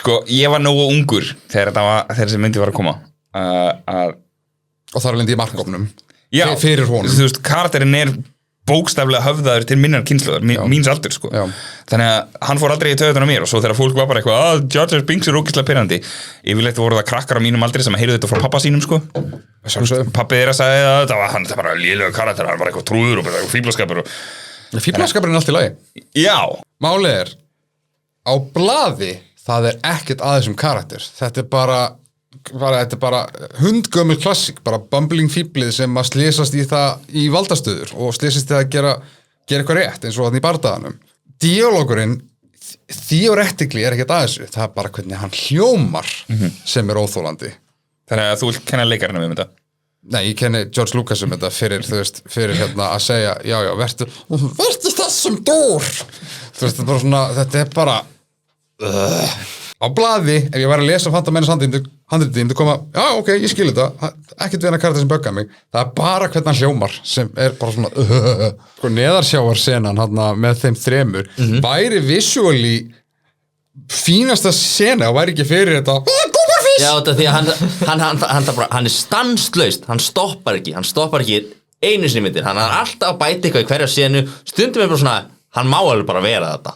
Sko, ég var nógu ungur þegar þessi myndi var að koma Og þar lendi í markofnum fyrir honum. Þú veist, karakterinn bókstaflega höfðaður til minnar kynslóðar, míns aldur, sko. Já. Þannig að hann fór aldrei í taugarnar á mér og svo þegar fólk var bara eitthvað, Jar Jar Binks ógeðslega pirrandi. Yfirleitt voru það krakkar á mínum aldri sem heyrðu þetta frá pappa sínum, sko. Pappi þeirra sagði að þetta var bara lélegur karakter, hann var eitthvað trúður og bara eitthvað fíblaskapur. Fíblaskapurinn í lagi. Já. Málið á blaði, það ekkert að þessum karakter. Þetta er bara hundgömmul klassik, bara bumbling fíblið sem að slésast í það í valdastöður og slésast í það að gera eitthvað rétt eins og þannig í bardaganum. Dialógurinn theoretically ekkert að þessu, það bara hvernig hann hljómar sem óþólandi. Þannig að þú vilt kenna leikarinn um þetta? Nei, ég kenni George Lucas um þetta fyrir að segja, já, vertu þessum dúr. Þetta er bara á blaði, ef ég væri að lesa Phantom Menace handritið, myndi koma, já, ok, ég skil þetta, ekkert við hennar karakter sem böggar mig, það er bara hvernig hann hljómar, sem er bara svona, sko, neðarsjávar senan, með þeim þremur, væri visually fínasta sena, og væri ekki fyrir þetta, gúmarfís! Já, þetta því að hann stanslaust, hann stoppar ekki einu sinni myndir, hann er alltaf að bæta eitthvað í hverja senu, stundum er bara svona, hann má alveg bara vera þetta.